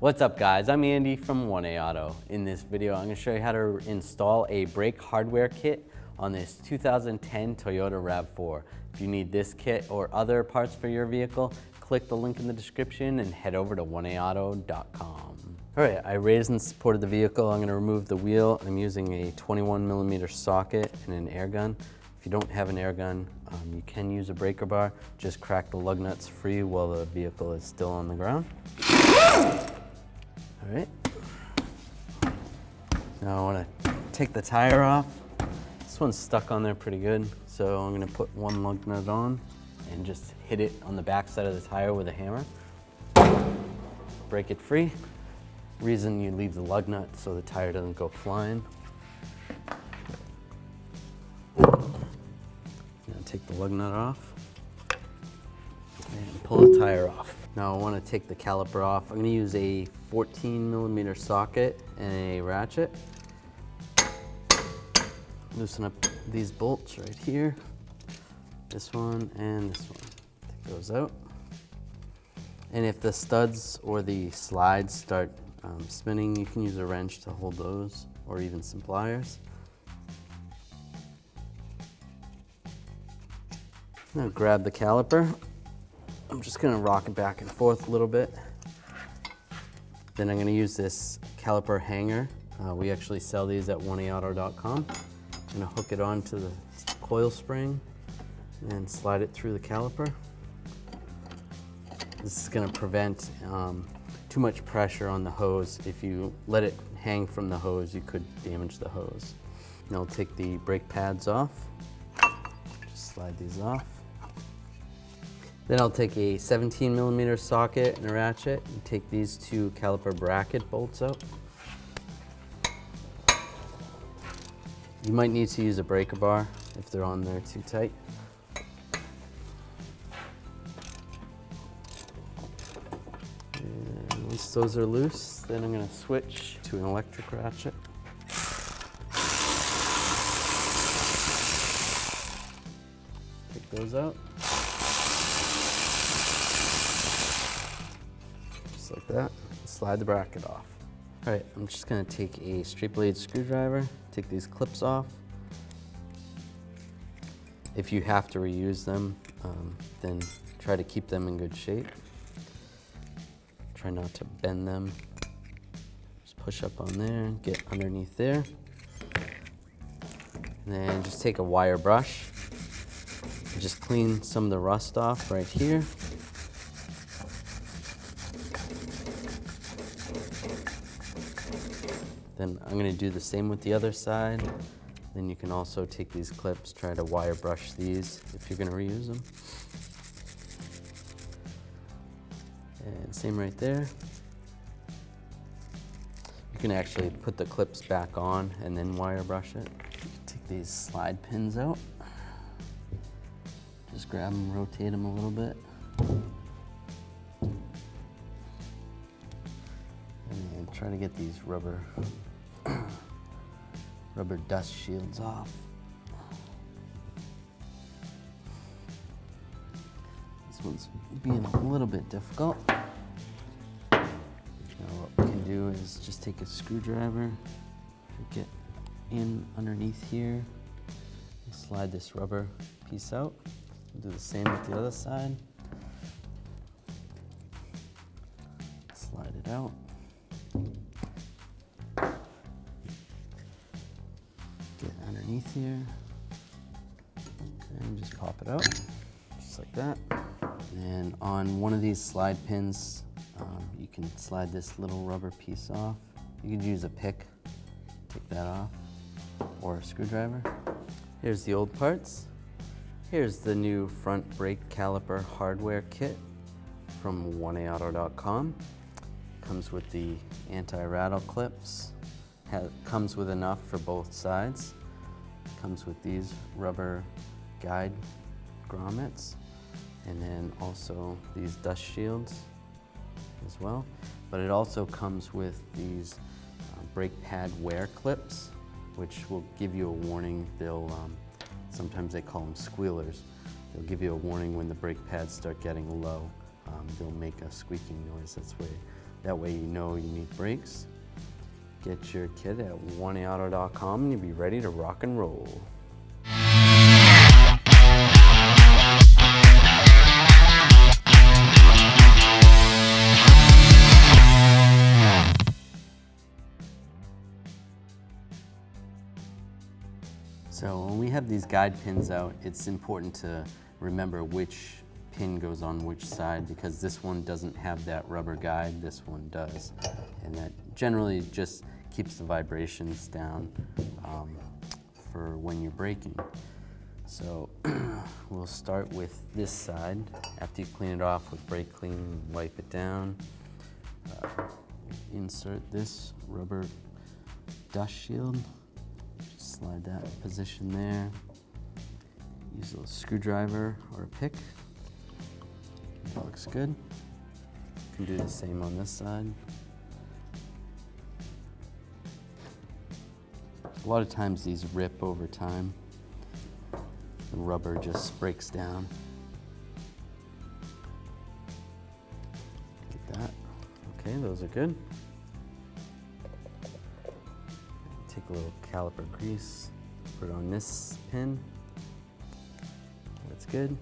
What's up guys, I'm Andy from 1A Auto. In this video, I'm going to show you how to install a brake hardware kit on this 2010 Toyota Rav4. If you need this kit or other parts for your vehicle, click the link in the description and head over to 1aauto.com. All right, I raised and supported the vehicle. I'm going to remove the wheel. I'm using a 21mm socket and an air gun. If you don't have an air gun, you can use a breaker bar. Just crack the lug nuts free while the vehicle is still on the ground. All right. Now I want to take the tire off. This one's stuck on there pretty good, so I'm going to put one lug nut on and just hit it on the back side of the tire with a hammer. Break it free. Reason you leave the lug nut so the tire doesn't go flying. Now take the lug nut off and pull the tire off. Now I want to take the caliper off. I'm going to use a 14mm socket and a ratchet. Loosen up these bolts right here. This one and this one. Take those out. And if the studs or the slides start spinning, you can use a wrench to hold those, or even some pliers. Now grab the caliper. I'm just going to rock it back and forth a little bit. Then I'm going to use this caliper hanger. We actually sell these at 1aauto.com. I'm going to hook it onto the coil spring and slide it through the caliper. This is going to prevent too much pressure on the hose. If you let it hang from the hose, you could damage the hose. Now I'll take the brake pads off. Just slide these off. Then I'll take a 17mm socket and a ratchet and take these two caliper bracket bolts out. You might need to use a breaker bar if they're on there too tight. And once those are loose, then I'm going to switch to an electric ratchet. Take those out. Like that, slide the bracket off. All right, I'm just gonna take a straight blade screwdriver, take these clips off. If you have to reuse them, then try to keep them in good shape. Try not to bend them. Just push up on there, get underneath there. And then just take a wire brush and just clean some of the rust off right here. Then I'm going to do the same with the other side. Then you can also take these clips, try to wire brush these if you're going to reuse them. And same right there. You can actually put the clips back on and then wire brush it. Take these slide pins out. Just grab them, rotate them a little bit. And try to get these rubber dust shields off. This one's being a little bit difficult. Now what we can do is just take a screwdriver, get in underneath here, and slide this rubber piece out. Do the same with the other side. Slide it out. Get underneath here and just pop it out, just like that. And on one of these slide pins, you can slide this little rubber piece off. You could use a pick, take that off, or a screwdriver. Here's the old parts. Here's the new front brake caliper hardware kit from 1aauto.com. Comes with the anti-rattle clips. Comes with enough for both sides. Comes with these rubber guide grommets, and then also these dust shields as well. But it also comes with these brake pad wear clips, which will give you a warning. They'll sometimes they call them squealers. They'll give you a warning when the brake pads start getting low. They'll make a squeaking noise. That's where That way you know you need brakes. Get your kit at 1aauto.com and you'll be ready to rock and roll. So when we have these guide pins out, it's important to remember which pin goes on which side, because this one doesn't have that rubber guide, this one does. And that generally just keeps the vibrations down for when you're braking. So we'll start with this side. After you clean it off with brake clean, wipe it down. Insert this rubber dust shield. Just slide that position there. Use a little screwdriver or a pick. That looks good. You can do the same on this side. A lot of times these rip over time. The rubber just breaks down. Like that. Okay, those are good. Take a little caliper grease, put it on this pin. That's good.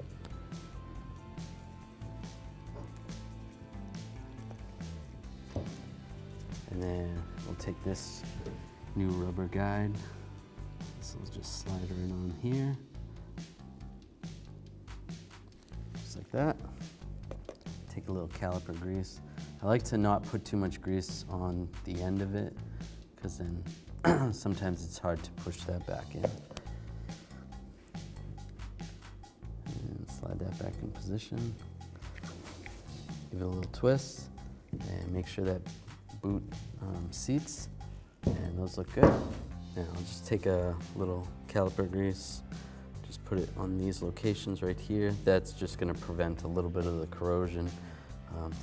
And then we'll take this new rubber guide. This will just slide right on here. Just like that. Take a little caliper grease. I like to not put too much grease on the end of it, because then sometimes it's hard to push that back in. And slide that back in position. Give it a little twist and make sure that boot seats, and those look good. Now I'll just take a little caliper grease, just put it on these locations right here. That's just going to prevent a little bit of the corrosion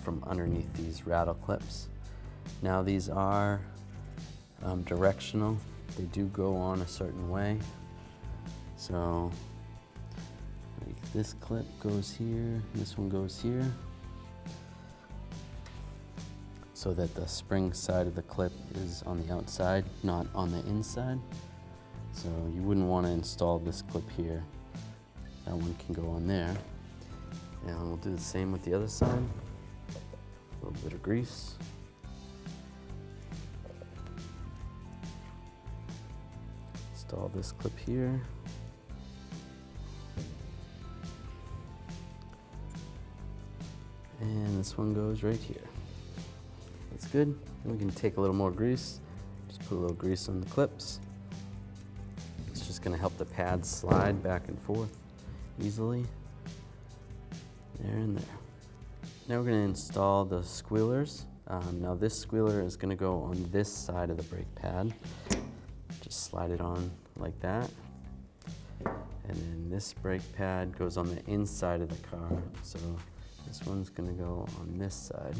from underneath these rattle clips. Now these are directional. They do go on a certain way. So like this clip goes here, this one goes here, so that the spring side of the clip is on the outside, not on the inside. So you wouldn't want to install this clip here. That one can go on there. And we'll do the same with the other side. A little bit of grease. Install this clip here. And this one goes right here. That's good. And we can take a little more grease. Just put a little grease on the clips. It's just going to help the pads slide back and forth easily. There and there. Now we're going to install the squealers. Now this squealer is going to go on this side of the brake pad. Just slide it on like that. And then this brake pad goes on the inside of the car. So this one's going to go on this side.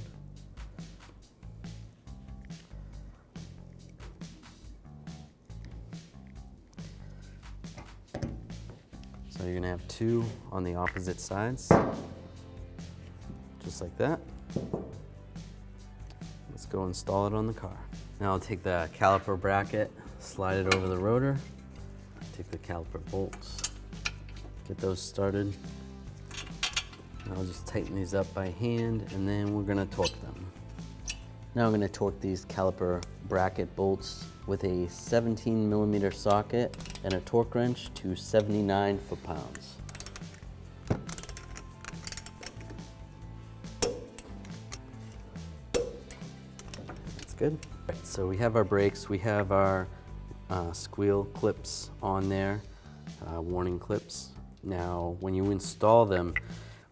So you're going to have two on the opposite sides, just like that. Let's go install it on the car. Now I'll take the caliper bracket, slide it over the rotor, take the caliper bolts, get those started. I'll just tighten these up by hand, and then we're going to torque them. Now I'm going to torque these caliper bracket bolts with a 17mm socket and a torque wrench to 79 foot-pounds. That's good. Right, so we have our brakes, we have our squeal clips on there, warning clips. Now when you install them,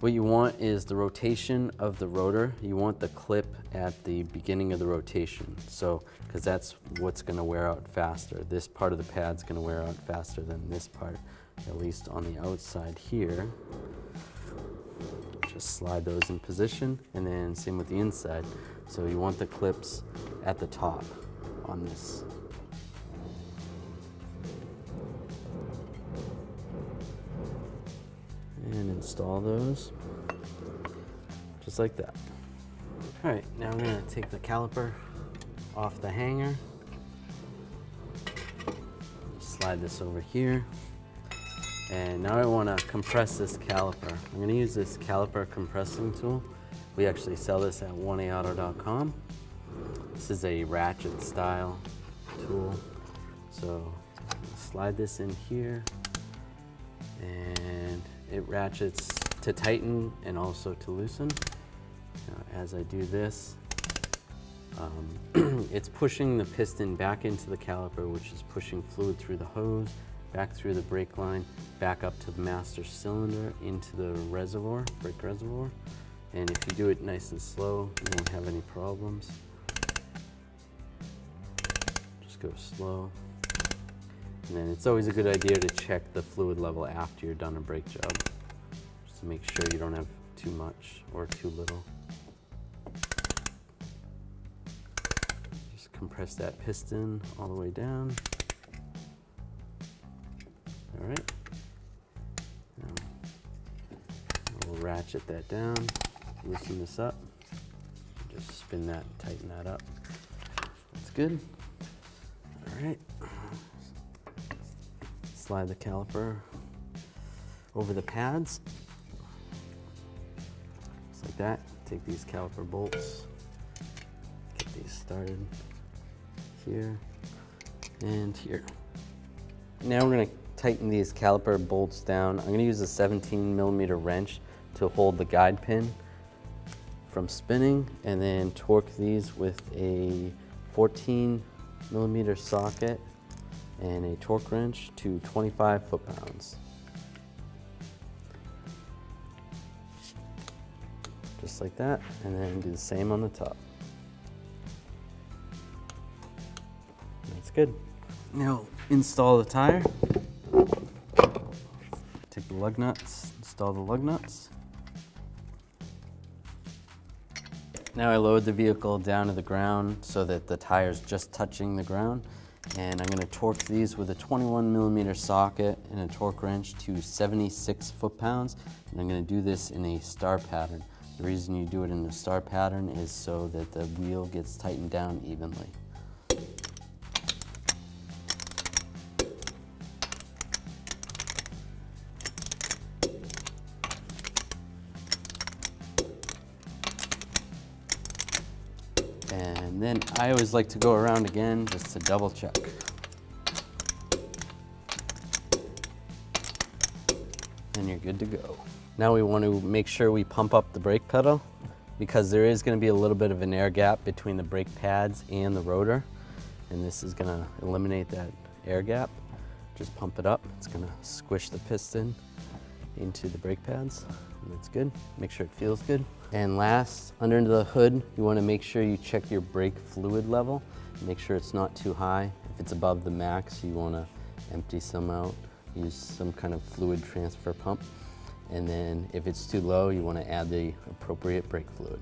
what you want is the rotation of the rotor. You want the clip at the beginning of the rotation, so because that's what's going to wear out faster. This part of the pad's going to wear out faster than this part, at least on the outside here. Just slide those in position, and then same with the inside. So you want the clips at the top on this. And install those just like that. All right, now we're gonna take the caliper off the hanger. Slide this over here. And now I wanna compress this caliper. I'm gonna use this caliper compressing tool. We actually sell this at 1aauto.com. This is a Ratchet style tool. So slide this in here, and it ratchets to tighten and also to loosen. Now, as I do this, it's pushing the piston back into the caliper, which is pushing fluid through the hose, back through the brake line, back up to the master cylinder, into the reservoir, brake reservoir. And if you do it nice and slow, you won't have any problems. Just go slow. And then it's always a good idea to check the fluid level after you're done a brake job, just to make sure you don't have too much or too little. Just compress that piston all the way down. All right. Now we'll ratchet that down, loosen this up, just spin that, tighten that up. That's good. All right. Slide the caliper over the pads, just like that. Take these caliper bolts, get these started here and here. Now we're going to tighten these caliper bolts down. I'm going to use a 17mm wrench to hold the guide pin from spinning, and then torque these with a 14mm socket and a torque wrench to 25 foot-pounds. Just like that, and then do the same on the top. That's good. Now install the tire. Take the lug nuts, install the lug nuts. Now I load the vehicle down to the ground so that the tire's just touching the ground. And I'm going to torque these with a 21mm socket and a torque wrench to 76 foot-pounds. And I'm going to do this in a star pattern. The reason you do it in a star pattern is so that the wheel gets tightened down evenly. And then I always like to go around again just to double check. And you're good to go. Now we want to make sure we pump up the brake pedal, because there is going to be a little bit of an air gap between the brake pads and the rotor. And this is going to eliminate that air gap. Just pump it up. It's going to squish the piston into the brake pads. And that's good. Make sure it feels good. And last, under the hood, you want to make sure you check your brake fluid level. Make sure it's not too high. If it's above the max, you want to empty some out. Use some kind of fluid transfer pump. And then if it's too low, you want to add the appropriate brake fluid.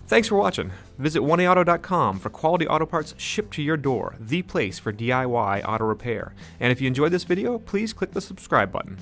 Thanks for watching. Visit 1aauto.com for quality auto parts shipped to your door, the place for DIY auto repair. And if you enjoyed this video, please click the subscribe button.